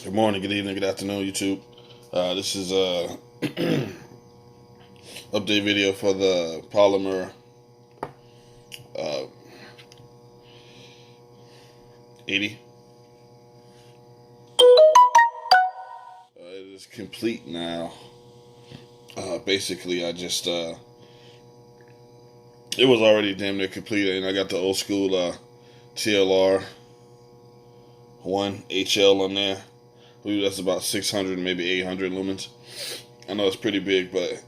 Good morning, good evening, good afternoon, YouTube. This is a update video for the Polymer 80. It is complete now. Basically, I just it was already damn near completed, and I got the old school TLR 1 HL on there. I believe that's about 600, maybe 800 lumens. I know it's pretty big, but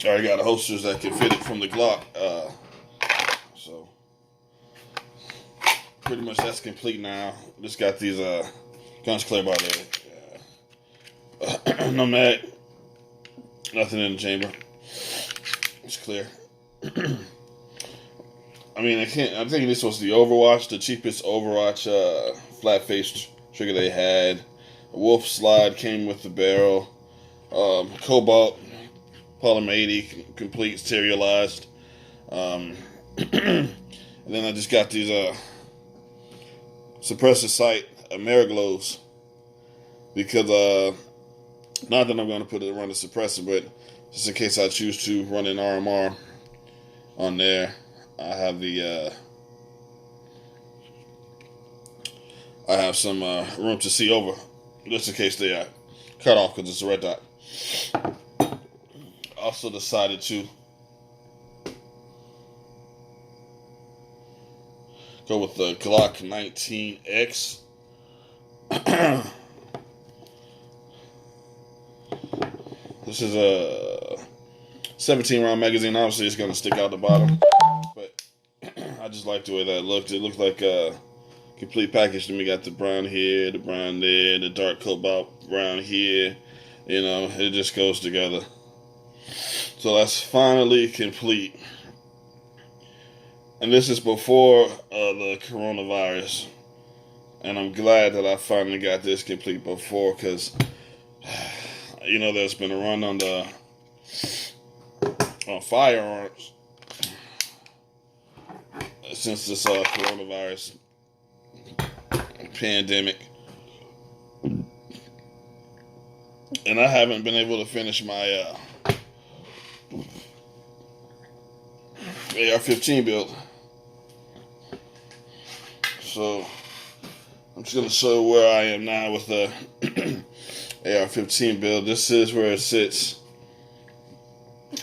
I already got holsters that can fit it from the Glock. So pretty much that's complete now. Just got these guns clear by the no mag, nothing in the chamber. It's clear. I mean, I think this was the Overwatch, the cheapest Overwatch flat face trigger they had. A Wolf slide came with the barrel. Cobalt Polymer80 complete serialized. And then I just got these suppressor sight Ameriglows because not that I'm going to put it around the suppressor, but just in case I choose to run an RMR on there, I have the I have some room to see over, just in case they cut off because it's a red dot. Also decided to go with the Glock 19X. This is a 17 round magazine. Obviously, it's going to stick out the bottom, but I just like the way that looked. It looked like a complete package to me. Got the brown here, the brown there, the dark cobalt brown here. You know, it just goes together. So that's finally complete. And this is before the coronavirus. And I'm glad that I finally got this complete before, because you know there's been a run on the firearms since this coronavirus pandemic, and I haven't been able to finish my AR15 build. So I'm just going to show where I am now with the AR15 build. This is where it sits.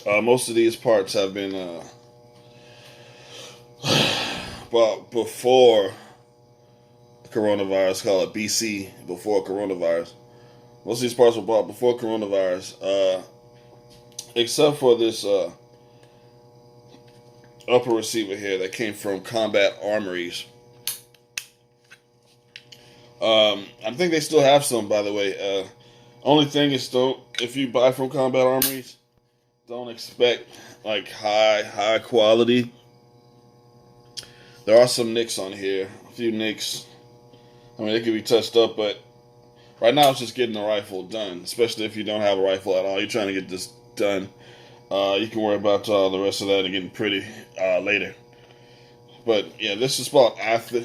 Most of these parts have been bought before coronavirus, call it BC, before coronavirus. Most of these parts were bought before coronavirus, except for this upper receiver here that came from Combat Armories. I think they still have some, by the way. Only thing is, if you buy from Combat Armories, don't expect like high quality. There are some nicks on here, a few nicks. I mean, they could be touched up, but right now it's just getting the rifle done. Especially if you don't have a rifle at all, you're trying to get this done. You can worry about the rest of that and getting pretty later. But yeah, this is about after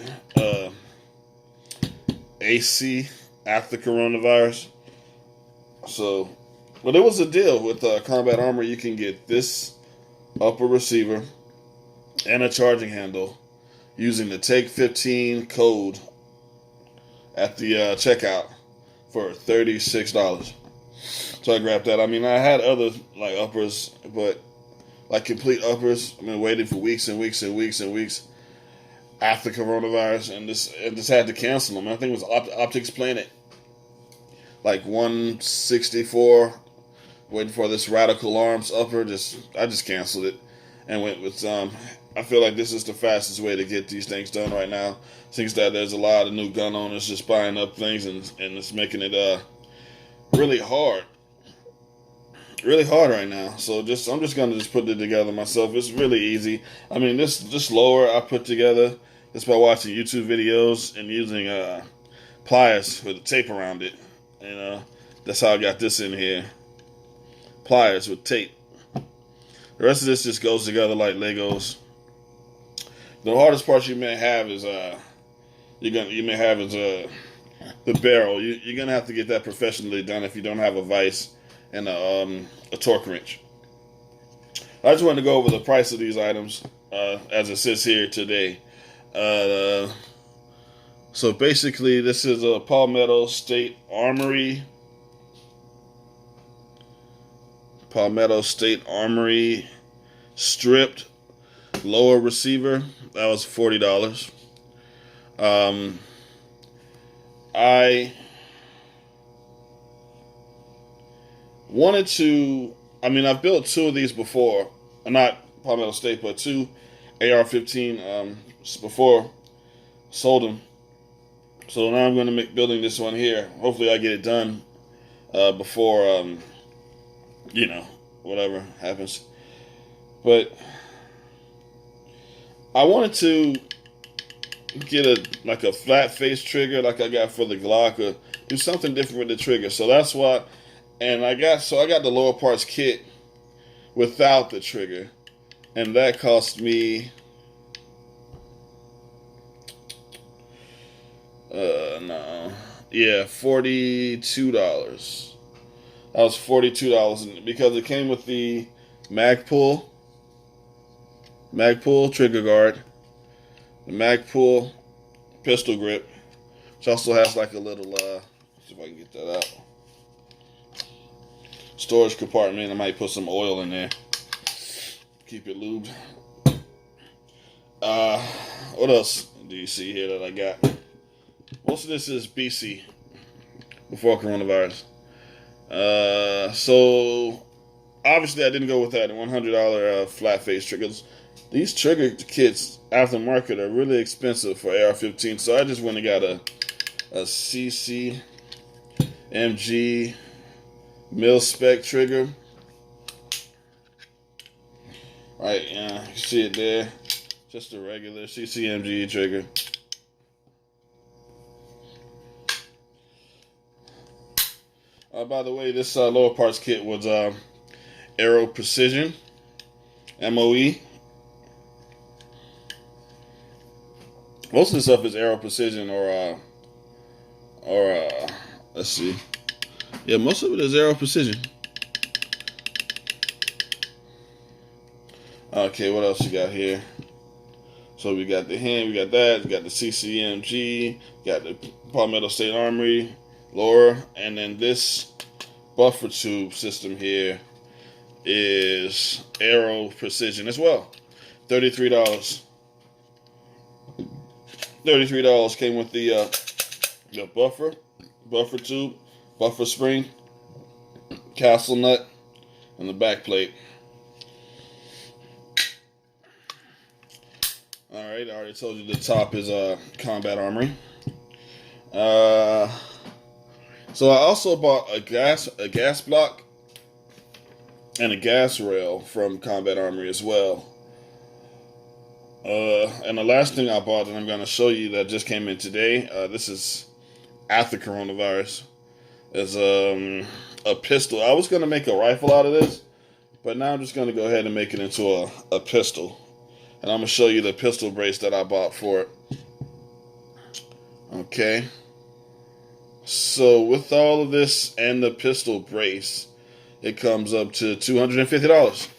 AC after coronavirus. So, but it was a deal with Combat Armor. You can get this upper receiver and a charging handle using the Take 15 code at the checkout for $36. So I grabbed that. I mean, I had other like uppers, but like complete uppers, I've been waiting for weeks and weeks and weeks and weeks after coronavirus, and this had to cancel them. I think it was Optics Planet, like 164, waiting for this Radical Arms upper. I just canceled it and went with I feel like this is the fastest way to get these things done right now. Since that there's a lot of new gun owners just buying up things, and it's making it really hard right now. So I'm just gonna put it together myself. It's really easy. I mean, this lower I put together just by watching YouTube videos and using pliers with the tape around it. And that's how I got this in here. Pliers with tape. The rest of this just goes together like Legos. The hardest part you may have is the barrel. You're gonna have to get that professionally done if you don't have a vise and a torque wrench. I just wanted to go over the price of these items as it sits here today. So basically, this is a Palmetto State Armory. Palmetto State Armory stripped lower receiver. That was $40. I wanted to. I mean, I've built two of these before. Not Palmetto State, but two AR15 before. Sold them. So now I'm going to make building this one here. Hopefully I get it done before, you know, whatever happens. But I wanted to get a flat face trigger like I got for the Glock, or do something different with the trigger. So that's what, and I got the lower parts kit without the trigger, and that cost me $42. That was $42 because it came with the Magpul trigger guard, the Magpul pistol grip, which also has like a little see if I can get that out, storage compartment. I might put some oil in there, keep it lubed. What else do you see here that I got? Most of this is BC, before coronavirus. So obviously I didn't go with that $100 flat face triggers. These trigger kits aftermarket are really expensive for AR-15, so I just went and got a CCMG mil spec trigger. Right, yeah, you see it there. Just a regular CCMG trigger. By the way, this lower parts kit was Aero Precision, MOE. Most of the stuff is Aero Precision or let's see. Yeah, most of it is Aero Precision. Okay, what else you got here? So we got the hand, we got that, we got the CCMG, got the Palmetto State Armory, lower, and then this buffer tube system here is Aero Precision as well. $33. $33 came with the buffer tube, buffer spring, castle nut, and the back plate. Alright, I already told you the top is Combat Armory. So I also bought a gas block and a gas rail from Combat Armory as well. And the last thing I bought that I'm going to show you that just came in today, this is after coronavirus, is a pistol. I was going to make a rifle out of this, but now I'm just going to go ahead and make it into a pistol. And I'm going to show you the pistol brace that I bought for it. Okay. So with all of this and the pistol brace, it comes up to $250.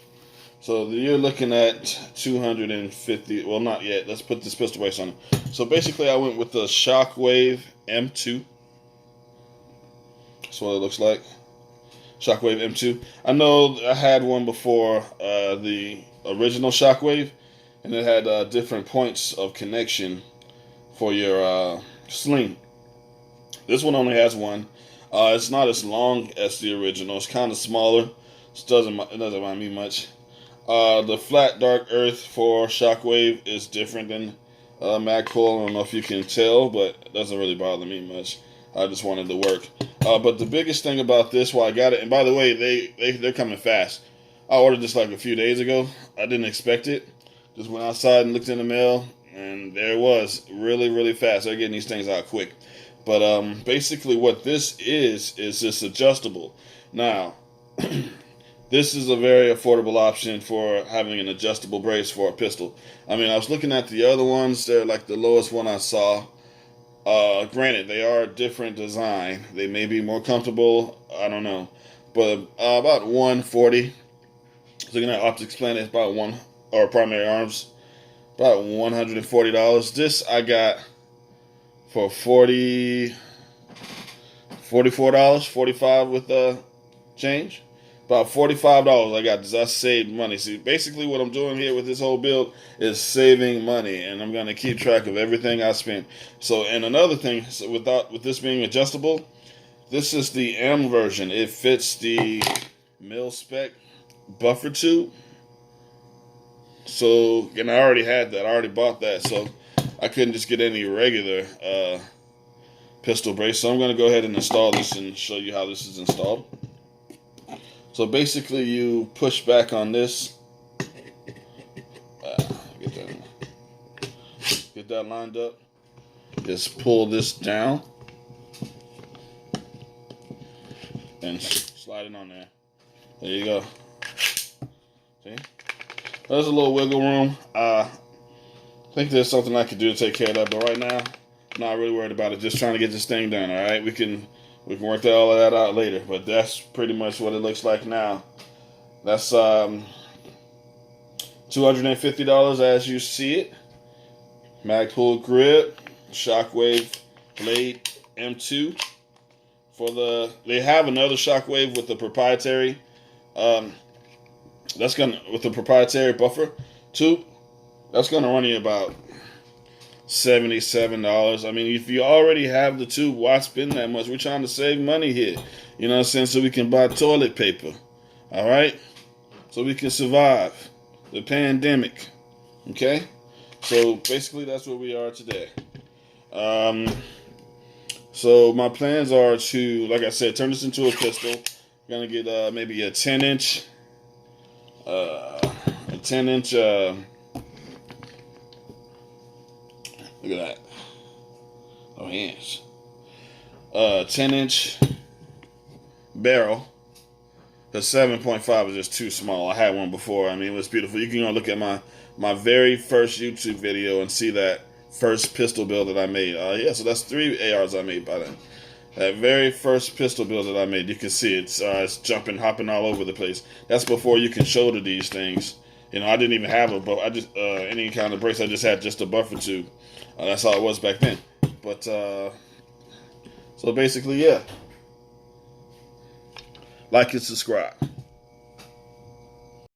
So you're looking at $250. Well, not yet. Let's put this pistol brace on it. So basically, I went with the Shockwave M2. That's what it looks like. Shockwave M2. I know I had one before, the original Shockwave, and it had different points of connection for your sling. This one only has one. It's not as long as the original. It's kind of smaller. It doesn't mind me much. The flat dark earth for Shockwave is different than Magpul. I don't know if you can tell, but it doesn't really bother me much. I just wanted to work. But the biggest thing about this, I got it, and by the way, they're coming fast. I ordered this like a few days ago. I didn't expect it. Just went outside and looked in the mail, and there it was. Really, really fast. They're getting these things out quick. But basically what this is just adjustable. Now, this is a very affordable option for having an adjustable brace for a pistol. I mean, I was looking at the other ones. They're like the lowest one I saw. Granted, they are a different design. They may be more comfortable. I don't know, but about 140. So you're gonna optics plan is about one, or primary arms about $140. This I got for $44, 45 with change. About $45 I got this. I saved money. See, basically what I'm doing here with this whole build is saving money, and I'm gonna keep track of everything I spent. So, and another thing, so with this being adjustable, this is the M version. It fits the mil spec buffer tube. So, and I already had that. I already bought that, so I couldn't just get any regular pistol brace. So I'm going to go ahead and install this and show you how this is installed. So basically, you push back on this. Get that lined up. Just pull this down and slide it on there. There you go. See? There's a little wiggle room. I think there's something I could do to take care of that, but right now, I'm not really worried about it. Just trying to get this thing done. All right, we can work all of that out later. But that's pretty much what it looks like now. That's $250 as you see it. Magpul grip, Shockwave blade M2. They have another Shockwave with the proprietary. With the proprietary buffer tube, that's gonna run you about $77. I mean, if you already have the tube, why spend that much? We're trying to save money here. You know what I'm saying? So we can buy toilet paper. All right? So we can survive the pandemic. Okay? So basically that's where we are today. So my plans are to, like I said, turn this into a pistol. I'm gonna get maybe a 10-inch look at that. Oh, hands. 10-inch barrel. The 7.5 is just too small. I had one before. I mean, it was beautiful. You can go look at my very first YouTube video and see that first pistol build that I made. Yeah, so that's 3 ARs I made by then. That very first pistol build that I made, you can see it's jumping, hopping all over the place. That's before you can shoulder these things. You know, I didn't even have any kind of brace. I just had just a buffer tube. That's how it was back then. But so basically, yeah. Like and subscribe.